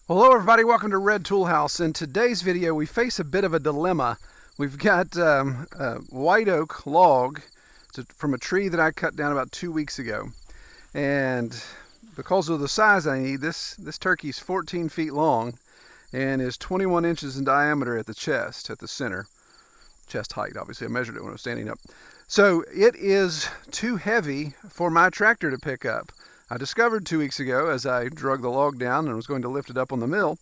Well, hello everybody, welcome to Red Tool House. In today's video we face a bit of a dilemma. We've got a white oak log from a tree that I cut down about 2 weeks ago. And because of the size I need, this turkey's 14 feet long and is 21 inches in diameter at the chest, at the center. Chest height, obviously I measured it when I was standing up. So it is too heavy for my tractor to pick up. I discovered 2 weeks ago as I drug the log down and was going to lift it up on the mill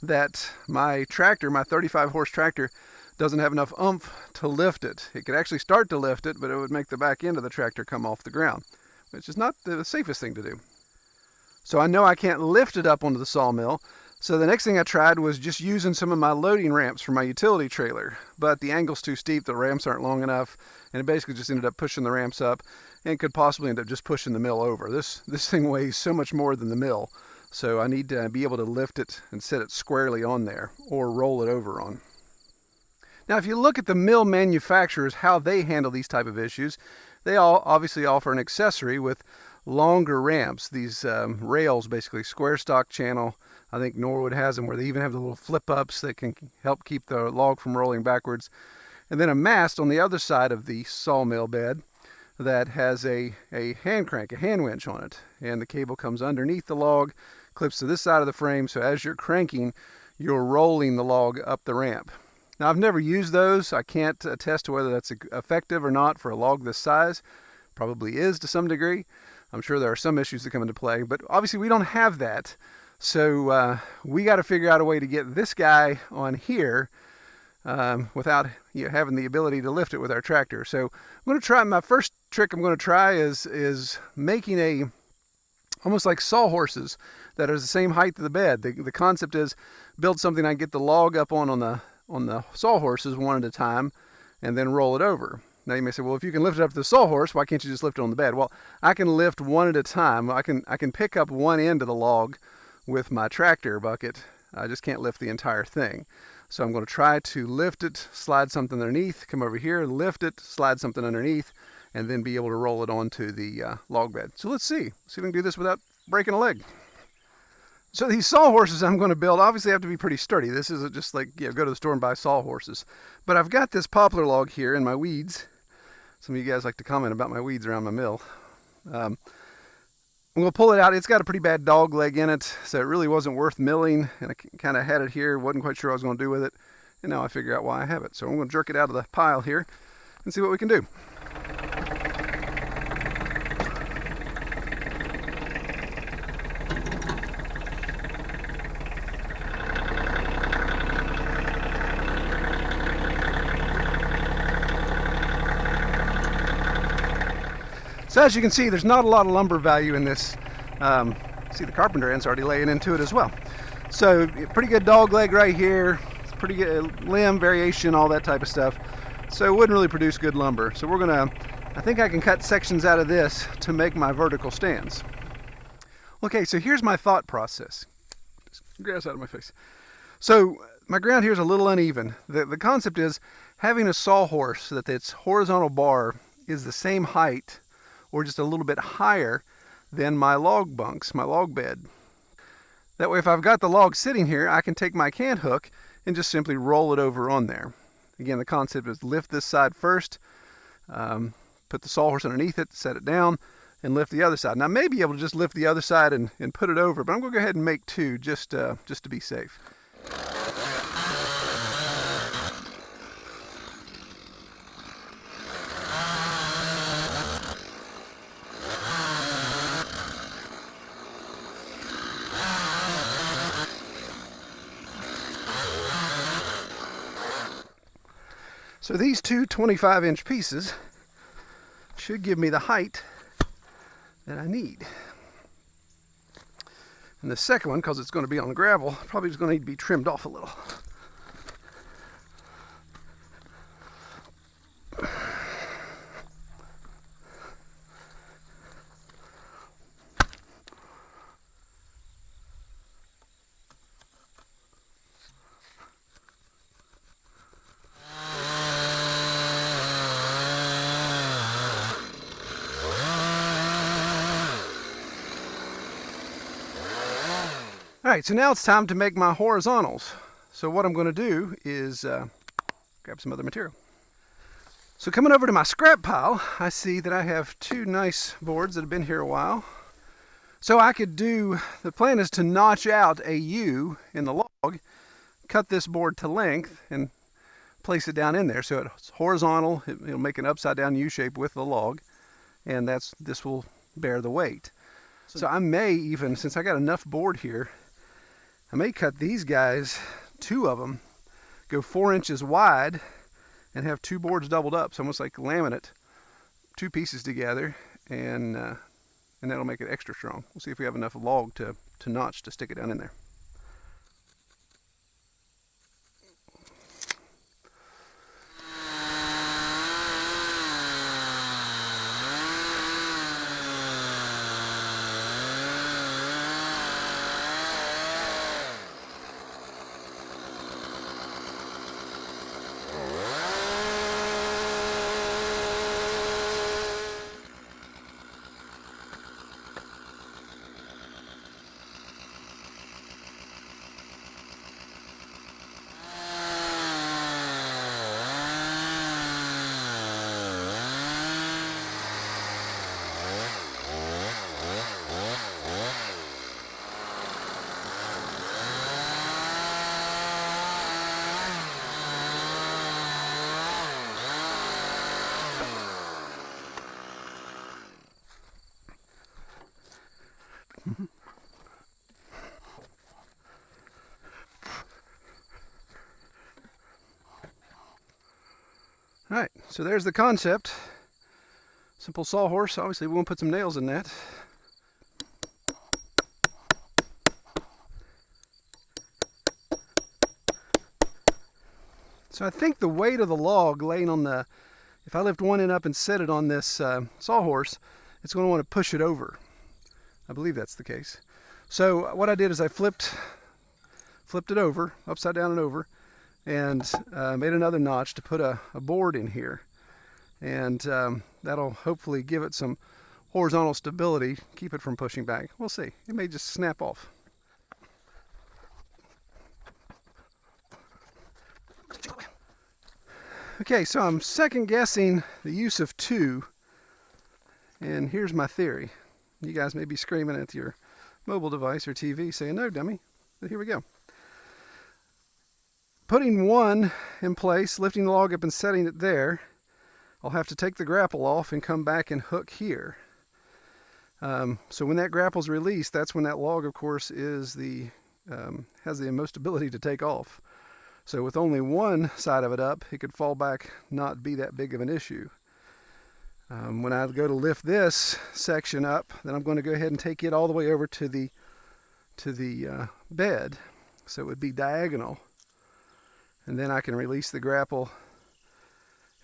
that my tractor, my 35 horse tractor, doesn't have enough oomph to lift it. It could actually start to lift it, but it would make the back end of the tractor come off the ground, which is not the safest thing to do. So I know I can't lift it up onto the sawmill. So the next thing I tried was just using some of my loading ramps for my utility trailer, but the angle's too steep, the ramps aren't long enough, and it basically just ended up pushing the ramps up and could possibly end up just pushing the mill over. This thing weighs so much more than the mill, so I need to be able to lift it and set it squarely on there or roll it over on. Now if you look at the mill manufacturers, how they handle these type of issues, they all obviously offer an accessory with longer ramps, these rails, basically square stock channel. I think Norwood has them where they even have the little flip ups that can help keep the log from rolling backwards. And then a mast on the other side of the sawmill bed that has a hand crank, a hand winch on it. And the cable comes underneath the log, clips to this side of the frame, so as you're cranking, you're rolling the log up the ramp. Now I've never used those. I can't attest to whether that's effective or not for a log this size. Probably is to some degree. I'm sure there are some issues that come into play, but obviously we don't have that. So we got to figure out a way to get this guy on here without having the ability to lift it with our tractor. So I'm going to try, my first trick I'm going to try is making almost like sawhorses that are the same height as the bed. The concept is build something I can get the log up on the sawhorses one at a time and then roll it over. Now you may say, well, if you can lift it up to the sawhorse, why can't you just lift it on the bed? Well, I can lift one at a time. I can pick up one end of the log with my tractor bucket. I just can't lift the entire thing. So I'm going to try to lift it, slide something underneath, come over here, lift it, slide something underneath, and then be able to roll it onto the log bed. So let's see if we can do this without breaking a leg. So these sawhorses I'm going to build obviously have to be pretty sturdy. This isn't just like, go to the store and buy sawhorses. But I've got this poplar log here in my weeds. Some of you guys like to comment about my weeds around my mill. I'm going to pull it out. It's got a pretty bad dog leg in it, so it really wasn't worth milling, and I kind of had it here, wasn't quite sure what I was going to do with it, and now I figure out why I have it. So I'm going to jerk it out of the pile here and see what we can do. So as you can see, there's not a lot of lumber value in this. See, the carpenter ant's already laying into it as well. So pretty good dog leg right here. It's pretty good limb variation, all that type of stuff. So it wouldn't really produce good lumber. So I think I can cut sections out of this to make my vertical stands. Okay, so here's my thought process. Just grass out of my face. So my ground here is a little uneven. The concept is having a sawhorse that its horizontal bar is the same height or just a little bit higher than my log bunks, my log bed. That way if I've got the log sitting here, I can take my cant hook and just simply roll it over on there. Again, the concept is lift this side first, put the sawhorse underneath it, set it down, and lift the other side. Now I may be able to just lift the other side and put it over, but I'm going to go ahead and make two just to be safe. So these two 25-inch pieces should give me the height that I need. And the second one, because it's going to be on gravel, probably is going to need to be trimmed off a little. Alright, so now it's time to make my horizontals. So what I'm going to do is grab some other material. So coming over to my scrap pile, I see that I have two nice boards that have been here a while. So I could do, the plan is to notch out a U in the log, cut this board to length, and place it down in there. So it's horizontal, it'll make an upside down U shape with the log, and this will bear the weight. So I may even, since I got enough board here, I may cut these guys, two of them, go 4 inches wide, and have two boards doubled up. It's almost like laminate, two pieces together, and that'll make it extra strong. We'll see if we have enough log to notch to stick it down in there. Alright, so there's the concept. Simple sawhorse. Obviously we want to put some nails in that. So I think the weight of the log laying on the, if I lift one end up and set it on this sawhorse, it's going to want to push it over. I believe that's the case. So what I did is I flipped it over, upside down and over, and made another notch to put a board in here. And that'll hopefully give it some horizontal stability, keep it from pushing back. We'll see. It may just snap off. Okay, so I'm second guessing the use of two, and here's my theory. You guys may be screaming at your mobile device or TV saying, no, dummy, but here we go. Putting one in place, lifting the log up and setting it there, I'll have to take the grapple off and come back and hook here. So when that grapple's released, that's when that log, of course, is has the most ability to take off. So with only one side of it up, it could fall back, not be that big of an issue. When I go to lift this section up, then I'm going to go ahead and take it all the way over to the bed, so it would be diagonal, and then I can release the grapple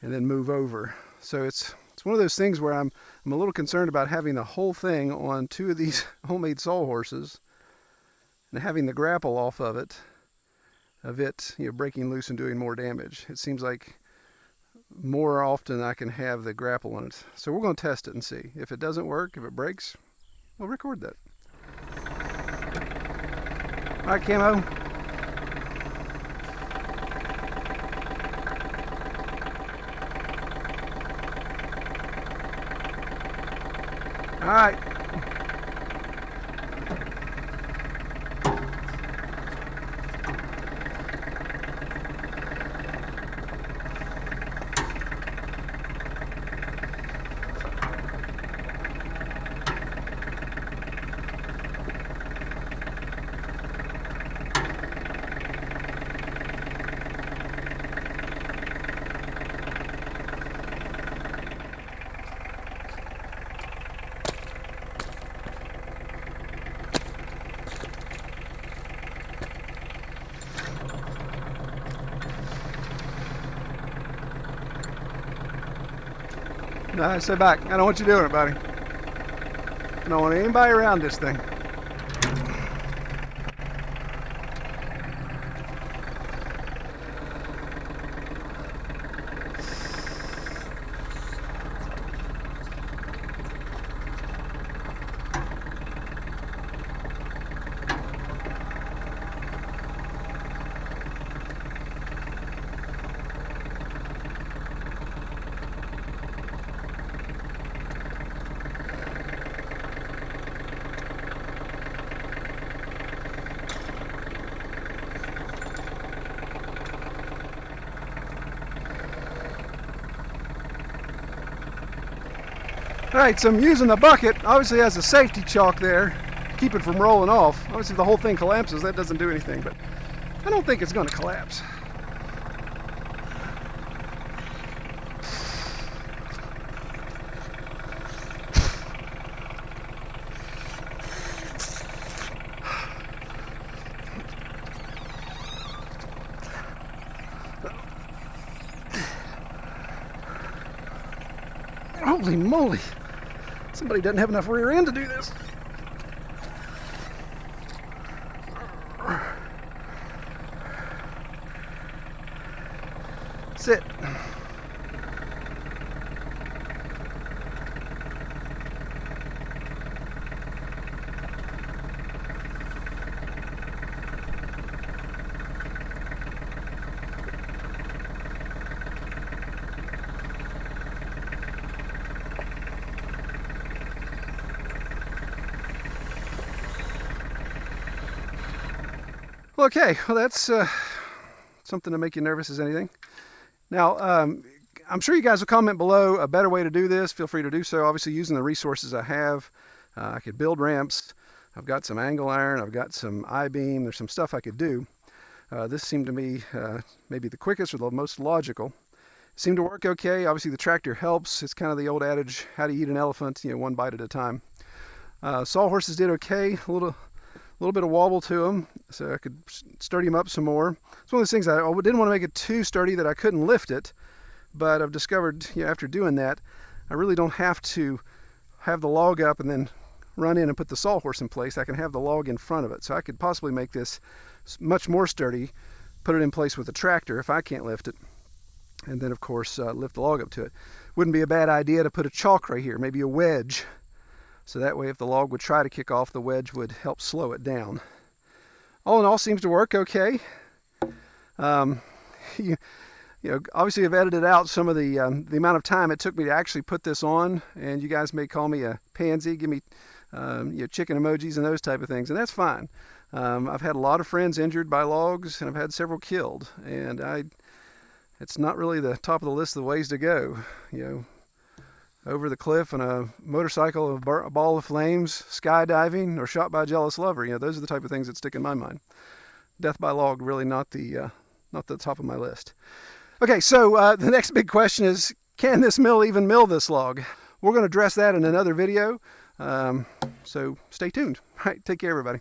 and then move over. So it's one of those things where I'm a little concerned about having the whole thing on two of these homemade sawhorses and having the grapple off of it, breaking loose and doing more damage. It seems like more often I can have the grapple on it. So we're going to test it and see. If it doesn't work, if it breaks, we'll record that. All right, Camo. All right. No, stay back. I don't want you doing it, buddy. I don't want anybody around this thing. Alright, so I'm using the bucket. Obviously has a safety chalk there, keep it from rolling off. Obviously if the whole thing collapses, that doesn't do anything, but I don't think it's going to collapse. Holy moly! Somebody doesn't have enough rear end to do this. Sit. Okay, well that's something to make you nervous as anything. Now, I'm sure you guys will comment below a better way to do this. Feel free to do so. Obviously, using the resources I have, I could build ramps. I've got some angle iron. I've got some I-beam. There's some stuff I could do. This seemed to me maybe the quickest or the most logical. It seemed to work okay. Obviously, the tractor helps. It's kind of the old adage, how to eat an elephant, one bite at a time. Sawhorses did okay. A little bit of wobble to them, so I could sturdy them up some more. It's one of those things, I didn't want to make it too sturdy that I couldn't lift it, but I've discovered after doing that, I really don't have to have the log up and then run in and put the sawhorse in place. I can have the log in front of it, so I could possibly make this much more sturdy, put it in place with the tractor if I can't lift it, and then of course lift the log up to it. Wouldn't be a bad idea to put a chalk right here, maybe a wedge. So that way if the log would try to kick off, the wedge would help slow it down. All in all, seems to work okay. Obviously I've edited out some of the amount of time it took me to actually put this on, and you guys may call me a pansy, give me chicken emojis and those type of things, and that's fine. I've had a lot of friends injured by logs, and I've had several killed, and it's not really the top of the list of the ways to go. Over the cliff on a motorcycle, a ball of flames, skydiving, or shot by a jealous lover. Those are the type of things that stick in my mind. Death by log, really not the top of my list. Okay, so the next big question is, can this mill even mill this log? We're going to address that in another video, so stay tuned. All right, take care, everybody.